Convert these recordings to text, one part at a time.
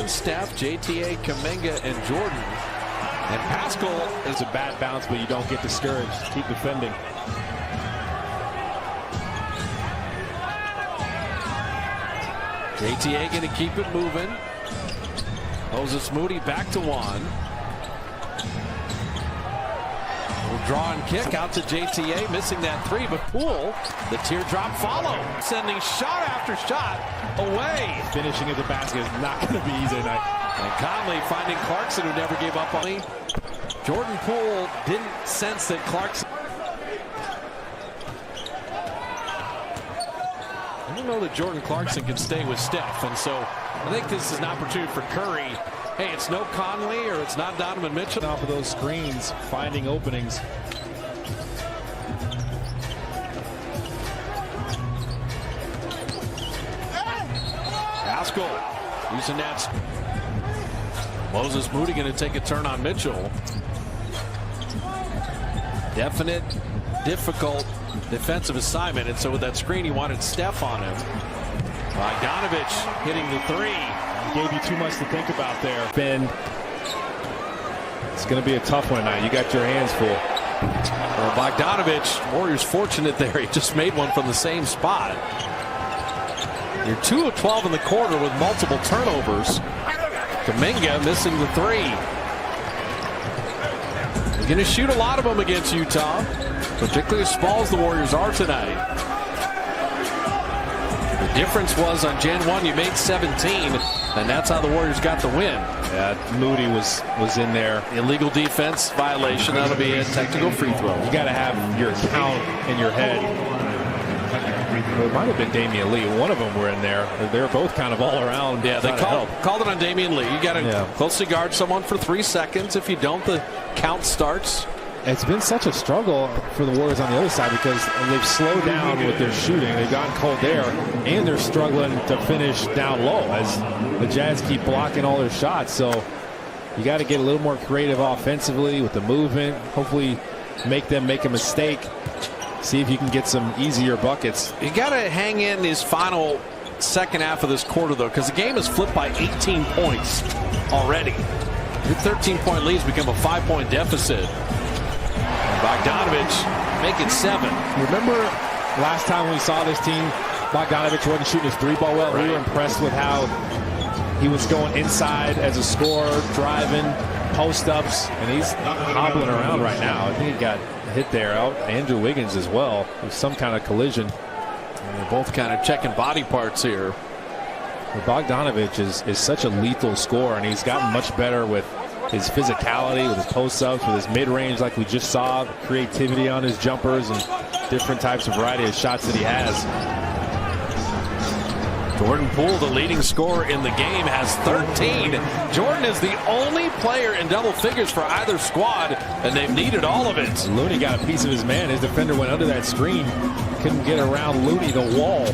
Steph, JTA, Kuminga, and Jordan. And Pascal is a bad bounce, but you don't get discouraged. Keep defending. JTA going to keep it moving. Moses Moody back to Juan. Draw and kick out to JTA, missing that three, but Poole, the teardrop follow, sending shot after shot away. Finishing at the basket is not going to be easy tonight. And Conley finding Clarkson, who never gave up on him. Jordan Poole didn't sense that Clarkson. I don't know that Jordan Clarkson can stay with Steph, and so I think this is an opportunity for Curry. Hey, it's no Conley or it's not Donovan Mitchell. Off of those screens, finding openings. Pascal using that. Moses Moody going to take a turn on Mitchell. Definite, difficult defensive assignment, and so with that screen, he wanted Steph on him. Bogdanovich hitting the three. Gave you too much to think about there, Ben. It's going to be a tough one tonight. You got your hands full. Well, Bogdanovich, Warriors fortunate there. He just made one from the same spot. You're 2 of 12 in the quarter with multiple turnovers. Kuminga missing the three. He's going to shoot a lot of them against Utah, particularly as small as the Warriors are tonight. The difference was on Gen 1 you made 17, and that's how the Warriors got the win. Yeah, Moody was in there. Illegal defense violation. That'll be a technical free throw. You got to have your count in your head. It might have been Damian Lee. One of them were in there. They were both kind of all around. Yeah, they called it on Damian Lee. You got to closely guard someone for 3 seconds. If you don't, the count starts. It's been such a struggle for the Warriors on the other side because they've slowed down with their shooting. They've gotten cold there, and they're struggling to finish down low as the Jazz keep blocking all their shots. So you got to get a little more creative offensively with the movement. Hopefully make them make a mistake. See if you can get some easier buckets. You got to hang in his final second half of this quarter, though, because the game has flipped by 18 points already. Your 13-point leads become a 5-point deficit. Bogdanovich make it 7. Remember last time we saw this team, Bogdanovich wasn't shooting his 3-ball well. Right. We were impressed with how he was going inside as a scorer, driving, post-ups, and he's hobbling around right now. I think he got hit there out. Andrew Wiggins as well. With some kind of collision. And they're both kind of checking body parts here. But Bogdanovich is such a lethal scorer, and he's gotten much better with his physicality, with his post-ups, with his mid-range like we just saw, creativity on his jumpers, and different types of variety of shots that he has. Jordan Poole, the leading scorer in the game, has 13. Jordan is the only player in double figures for either squad, and they've needed all of it. Looney got a piece of his man. His defender went under that screen. Couldn't get around Looney, the wall.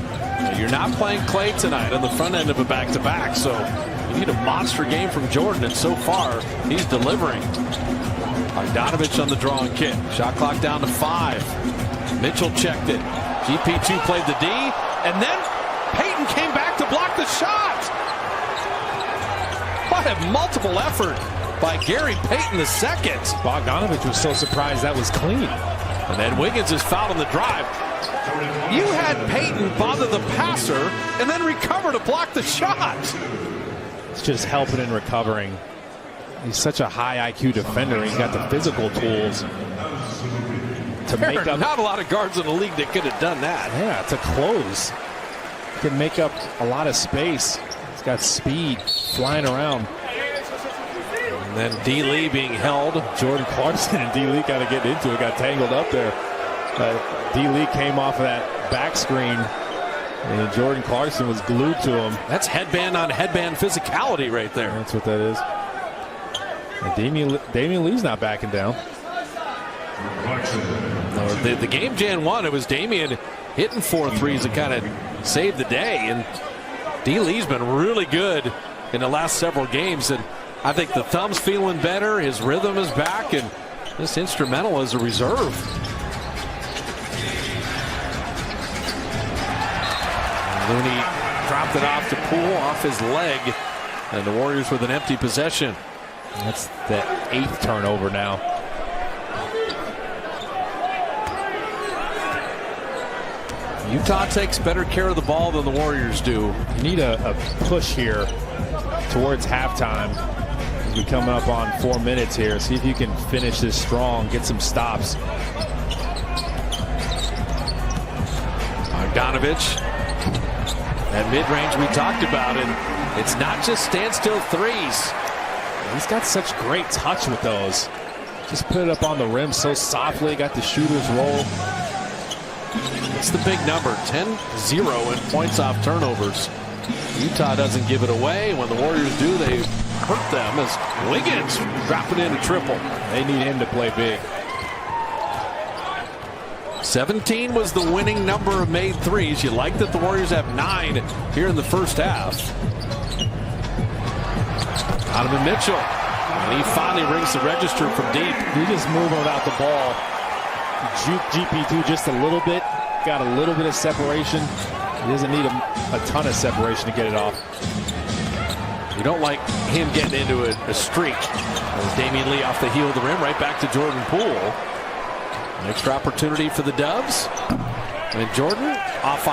You're not playing Clay tonight on the front end of a back-to-back, so you need a monster game from Jordan, and so far, he's delivering. Bogdanovich on the draw and kick. Shot clock down to 5. Mitchell checked it. GP2 played the D, and then Payton came back to block the shot. What a multiple effort by Gary Payton II. Bogdanovich was so surprised that was clean. And then Wiggins is fouled on the drive. You had Payton bother the passer and then recover to block the shot. It's just helping and recovering. He's such a high IQ defender. He's got the physical tools to make up. Not a lot of guards in the league that could have done that. Yeah, to close. He can make up a lot of space. He's got speed flying around. And then D. Lee being held. Jordan Clarkson and D. Lee kind of getting into it, got tangled up there. D. Lee came off of that back screen, and Jordan Clarkson was glued to him. That's headband on headband physicality right there. That's what that is. And Damian Lee's not backing down. No, the game Jan 1, it was Damian hitting 4 threes that kind of saved the day. And D. Lee's been really good in the last several games. And I think the thumb's feeling better. His rhythm is back, and just instrumental as a reserve. Looney dropped it off to Poole off his leg. And the Warriors with an empty possession. That's the 8th turnover now. Utah takes better care of the ball than the Warriors do. You need a push here towards halftime. We're coming up on 4 minutes here. See if you can finish this strong, get some stops. Bogdanovich. That mid-range we talked about, and it's not just standstill threes. He's got such great touch with those. Just put it up on the rim so softly, got the shooter's roll. It's the big number, 10-0 in points off turnovers. Utah doesn't give it away. When the Warriors do, they hurt them as Wiggins dropping in a triple. They need him to play big. 17 was the winning number of made threes. You like that the Warriors have 9 here in the first half. Donovan Mitchell. And he finally rings the register from deep. You just move without the ball. Juke GP2 just a little bit. Got a little bit of separation. He doesn't need a ton of separation to get it off. You don't like him getting into a streak. As Damian Lee off the heel of the rim, right back to Jordan Poole. An extra opportunity for the Dubs. And Jordan off